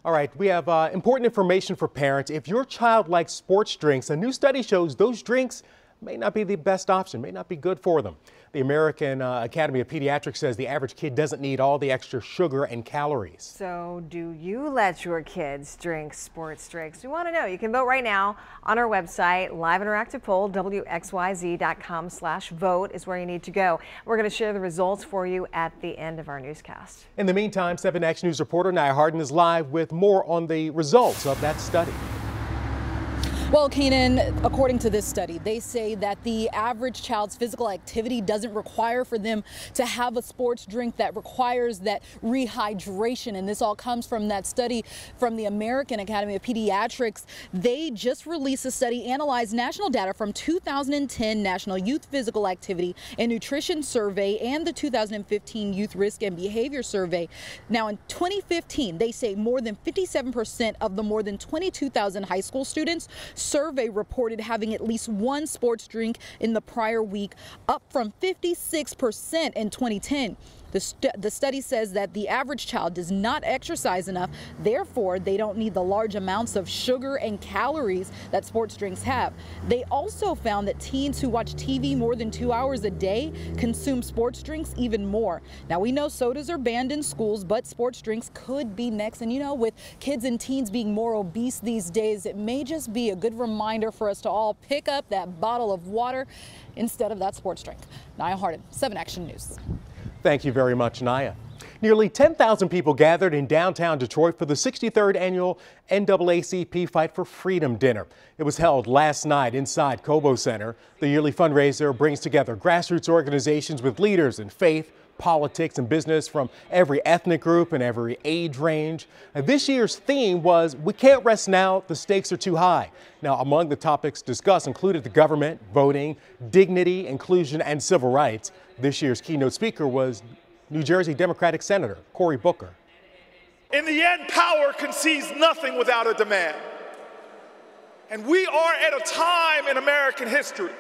All right, we have important information for parents. If your child likes sports drinks, a new study shows those drinks may not be the best option, may not be good for them. The American Academy of Pediatrics says the average kid doesn't need all the extra sugar and calories. So do you let your kids drink sports drinks? We want to know. You can vote right now on our website. Live interactive poll, WXYZ.com/vote is where you need to go. We're going to share the results for you at the end of our newscast. In the meantime, 7 Action News reporter Nia Harden is live with more on the results of that study. Well, Keenan, according to this study, they say that the average child's physical activity doesn't require for them to have a sports drink that requires that rehydration. And this all comes from that study from the American Academy of Pediatrics. They just released a study analyzed national data from 2010 National Youth Physical Activity and Nutrition Survey and the 2015 Youth Risk and Behavior Survey. Now, in 2015, they say more than 57% of the more than 22,000 high school students survey reported having at least one sports drink in the prior week, up from 56% in 2010. The study says that the average child does not exercise enough, therefore they don't need the large amounts of sugar and calories that sports drinks have. They also found that teens who watch TV more than 2 hours a day consume sports drinks even more. Now, we know sodas are banned in schools, but sports drinks could be next. And you know, with kids and teens being more obese these days, it may just be a good reminder for us to all pick up that bottle of water instead of that sports drink. Nia Harden, 7 Action News. Thank you very much, Nia. Nearly 10,000 people gathered in downtown Detroit for the 63rd annual NAACP Fight for Freedom dinner. It was held last night inside Cobo Center. The yearly fundraiser brings together grassroots organizations with leaders in faith, politics, and business from every ethnic group and every age range. And this year's theme was "We can't rest now, the stakes are too high." Now, among the topics discussed included the government, voting, dignity, inclusion, and civil rights. This year's keynote speaker was New Jersey Democratic Senator Cory Booker. In the end, power concedes nothing without a demand. And we are at a time in American history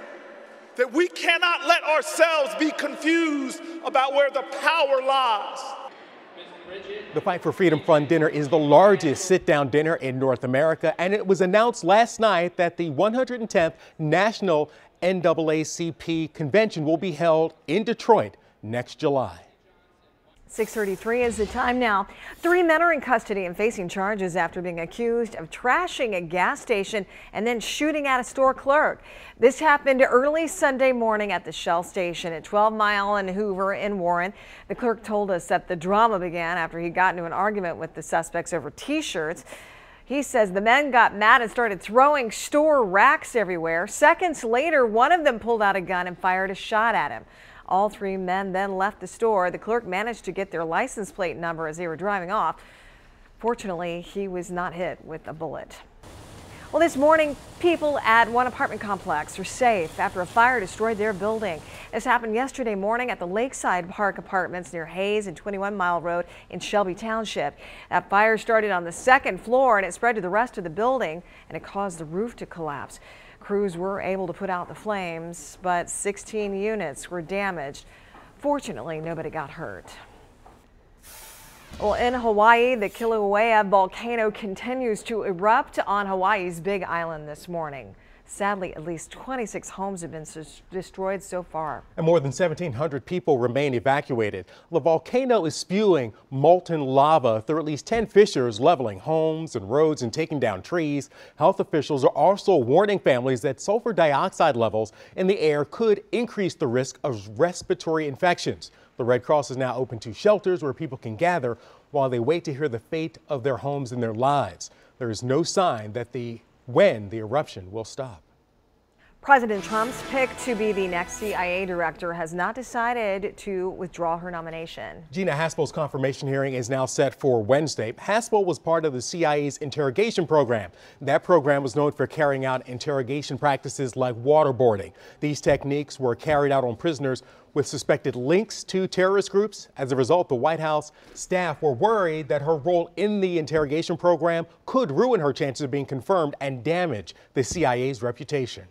that we cannot let ourselves be confused about where the power lies. The Fight for Freedom Fund dinner is the largest sit-down dinner in North America, and it was announced last night that the 110th National NAACP Convention will be held in Detroit next July. 6:33 is the time now. 3 men are in custody and facing charges after being accused of trashing a gas station and then shooting at a store clerk. This happened early Sunday morning at the Shell station at 12 Mile and Hoover in Warren. The clerk told us that the drama began after he got into an argument with the suspects over T-shirts. He says the men got mad and started throwing store racks everywhere. Seconds later, one of them pulled out a gun and fired a shot at him. All 3 men then left the store. The clerk managed to get their license plate number as they were driving off. Fortunately, he was not hit with a bullet. Well, this morning, people at one apartment complex are safe after a fire destroyed their building. This happened yesterday morning at the Lakeside Park Apartments near Hayes and 21 Mile Road in Shelby Township. That fire started on the 2nd floor and it spread to the rest of the building, and it caused the roof to collapse. Crews were able to put out the flames, but 16 units were damaged. Fortunately, nobody got hurt. Well, in Hawaii, the Kilauea volcano continues to erupt on Hawaii's Big Island this morning. Sadly, at least 26 homes have been destroyed so far. And more than 1,700 people remain evacuated. The volcano is spewing molten lava through at least 10 fissures, leveling homes and roads and taking down trees. Health officials are also warning families that sulfur dioxide levels in the air could increase the risk of respiratory infections. The Red Cross is now open to shelters where people can gather while they wait to hear the fate of their homes and their lives. There is no sign that when the eruption will stop. President Trump's pick to be the next CIA director has not decided to withdraw her nomination. Gina Haspel's confirmation hearing is now set for Wednesday. Haspel was part of the CIA's interrogation program. That program was known for carrying out interrogation practices like waterboarding. These techniques were carried out on prisoners with suspected links to terrorist groups. As a result, the White House staff were worried that her role in the interrogation program could ruin her chances of being confirmed and damage the CIA's reputation.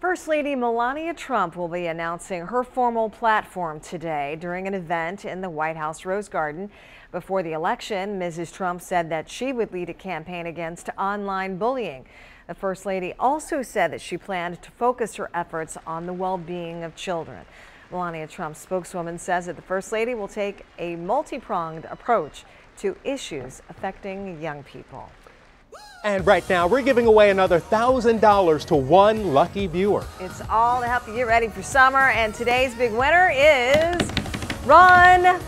First Lady Melania Trump will be announcing her formal platform today during an event in the White House Rose Garden. Before the election, Mrs. Trump said that she would lead a campaign against online bullying. The First Lady also said that she planned to focus her efforts on the well-being of children. Melania Trump's spokeswoman says that the First Lady will take a multi-pronged approach to issues affecting young people. And right now, we're giving away another $1,000 to one lucky viewer. It's all to help you get ready for summer, and today's big winner is Ron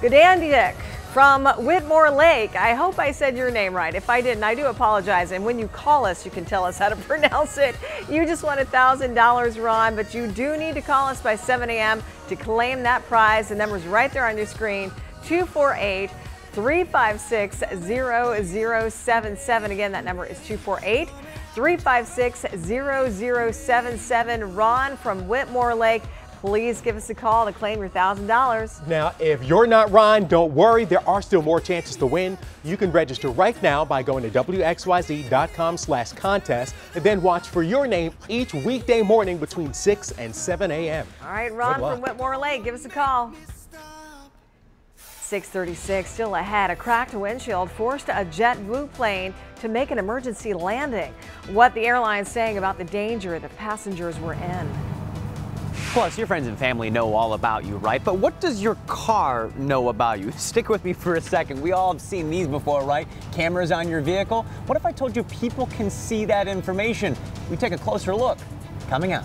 Godandiak from Whitmore Lake. I hope I said your name right. If I didn't, I do apologize. And when you call us, you can tell us how to pronounce it. You just won $1,000, Ron, but you do need to call us by 7 a.m. to claim that prize. The number's right there on your screen, 248-356-0077. Again, that number is 248-356-0077. Ron from Whitmore Lake, please give us a call to claim your $1,000. Now, if you're not Ron, don't worry. There are still more chances to win. You can register right now by going to WXYZ.com/contest and then watch for your name each weekday morning between 6 and 7 a.m. All right, Ron from Whitmore Lake, give us a call. 6:36, still ahead. A cracked windshield forced a JetBlue plane to make an emergency landing. What the airline's saying about the danger the passengers were in. Plus, your friends and family know all about you, right? But what does your car know about you? Stick with me for a second. We all have seen these before, right? Cameras on your vehicle. What if I told you people can see that information? We take a closer look. Coming up.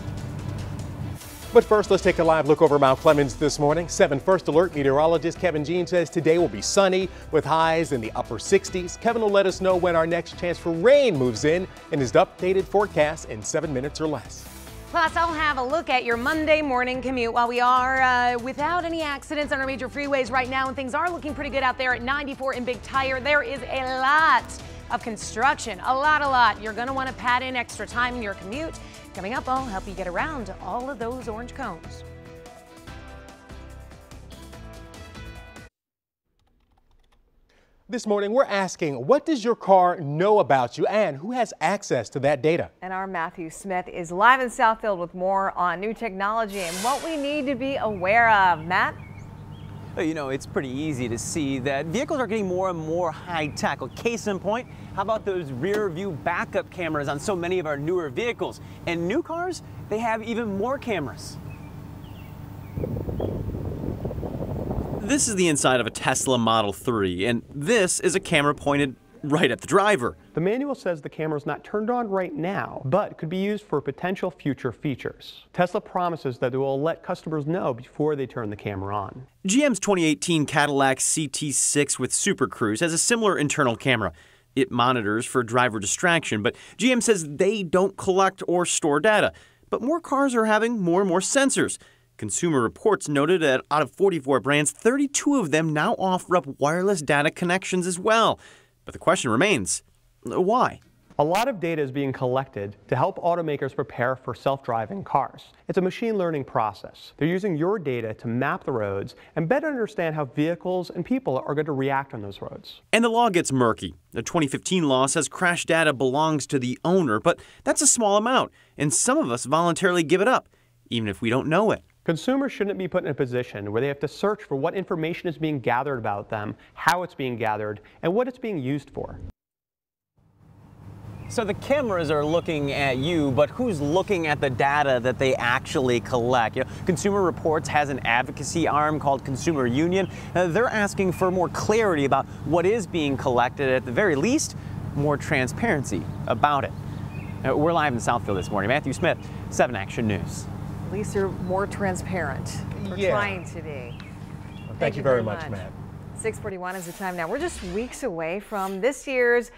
But first, let's take a live look over Mount Clemens this morning. 7 First Alert meteorologist Kevin Jean says today will be sunny with highs in the upper 60s. Kevin will let us know when our next chance for rain moves in his updated forecast in 7 minutes or less. Plus, I'll have a look at your Monday morning commute while we are without any accidents on our major freeways right now, and things are looking pretty good out there at 94 in Big Tire. There is a lot of construction, a lot. You're going to want to pad in extra time in your commute. Coming up, I'll help you get around all of those orange cones. This morning, we're asking, what does your car know about you and who has access to that data? And our Matthew Smith is live in Southfield with more on new technology and what we need to be aware of. Matt? You know, it's pretty easy to see that vehicles are getting more and more high-tech. Case in point, how about those rear-view backup cameras on so many of our newer vehicles? And new cars, they have even more cameras. This is the inside of a Tesla Model 3, and this is a camera pointed right at the driver. The manual says the camera is not turned on right now, but could be used for potential future features. Tesla promises that it will let customers know before they turn the camera on. GM's 2018 Cadillac CT6 with Super Cruise has a similar internal camera. It monitors for driver distraction, but GM says they don't collect or store data. But more cars are having more and more sensors. Consumer Reports noted that out of 44 brands, 32 of them now offer up wireless data connections as well. But the question remains, why? A lot of data is being collected to help automakers prepare for self-driving cars. It's a machine learning process. They're using your data to map the roads and better understand how vehicles and people are going to react on those roads. And the law gets murky. The 2015 law says crash data belongs to the owner, but that's a small amount, and some of us voluntarily give it up, even if we don't know it. Consumers shouldn't be put in a position where they have to search for what information is being gathered about them, how it's being gathered, and what it's being used for. So the cameras are looking at you, but who's looking at the data that they actually collect? You know, Consumer Reports has an advocacy arm called Consumer Union. They're asking for more clarity about what is being collected, at the very least, more transparency about it. We're live in Southfield this morning. Matthew Smith, 7 Action News. At least they're more transparent. We're trying to be. Well, thank you very much, Matt. 6:41 is the time now. We're just weeks away from this year's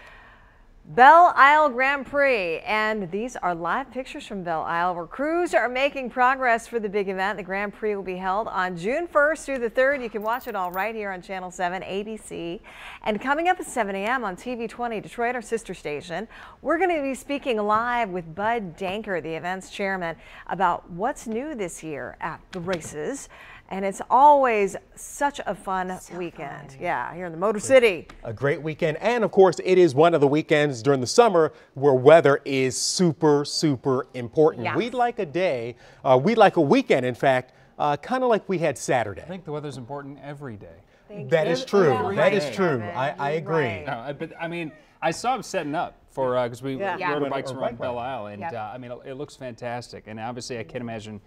Belle Isle Grand Prix, and these are live pictures from Belle Isle where crews are making progress for the big event. The Grand Prix will be held on June 1st through the 3rd. You can watch it all right here on Channel 7 ABC. And coming up at 7 a.m. on TV 20 Detroit, our sister station, we're going to be speaking live with Bud Danker, the event's chairman, about what's new this year at the races. And it's always such a fun weekend. Yeah, here in the Motor City. A great weekend. And of course, it is one of the weekends during the summer where weather is super, super important. Yes. We'd like a day, we'd like a weekend, in fact, kind of like we had Saturday. I think the weather's important every day. That is true. Every That day. is true. I agree. Right. No, but I mean, I saw him setting up for because we rode our bikes Or around bike Belle ride. Isle, and I mean, it looks fantastic. And obviously, I can't imagine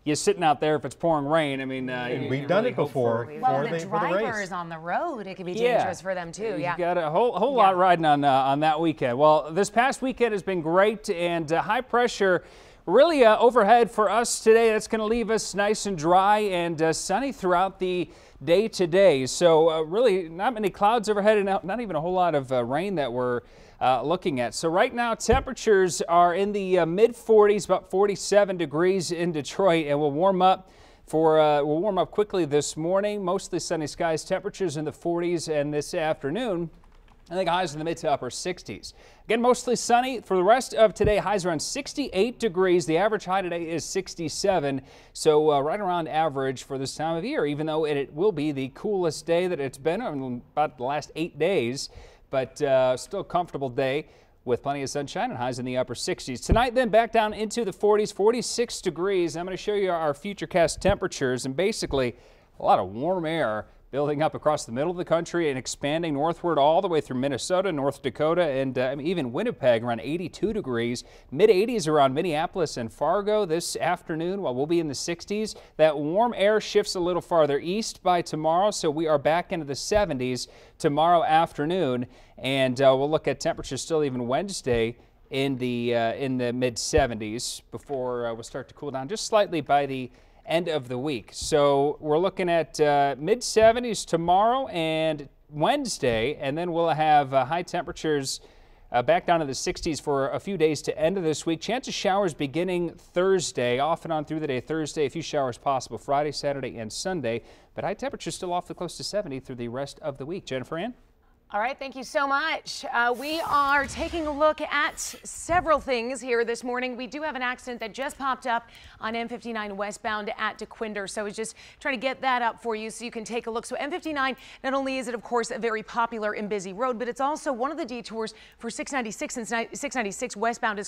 you sitting out there if it's pouring rain. I mean, we've done it before. Well, for the the drivers race. on the road, it could be dangerous for them too. You got a whole lot riding on that weekend. Well, this past weekend has been great, and high pressure really overhead for us today. That's going to leave us nice and dry and sunny throughout the day today. So really not many clouds overhead and not even a whole lot of rain that we're looking at. So right now temperatures are in the mid 40s, about 47 degrees in Detroit, and we'll warm up quickly this morning. Mostly sunny skies, temperatures in the 40s, and this afternoon I think highs in the mid to upper 60s. Again, mostly sunny for the rest of today. Highs around 68 degrees. The average high today is 67. So right around average for this time of year, even though it will be the coolest day that it's been in about the last 8 days. But still a comfortable day with plenty of sunshine and highs in the upper 60s. Tonight then back down into the 40s, 46 degrees. I'm going to show you our futurecast temperatures, and basically a lot of warm air building up across the middle of the country and expanding northward all the way through Minnesota, North Dakota, and even Winnipeg around 82 degrees. Mid 80s around Minneapolis and Fargo this afternoon, while we'll be in the 60s. That warm air shifts a little farther east by tomorrow, so we are back into the 70s tomorrow afternoon. And we'll look at temperatures still even Wednesday in the mid 70s before we'll start to cool down just slightly by the end of the week. So we're looking at mid 70s tomorrow and Wednesday, and then we'll have high temperatures back down to the 60s for a few days to end of this week. Chance of showers beginning Thursday, off and on through the day. Thursday, a few showers possible Friday, Saturday, and Sunday, but high temperatures still off the close to 70 through the rest of the week. Jennifer Ann? All right, thank you so much. We are taking a look at several things here this morning. We do have an accident that just popped up on M59 westbound at DeQuinder, so I was just trying to get that up for you so you can take a look. So M59, not only is it, of course, a very popular and busy road, but it's also one of the detours for 696 and 696 westbound is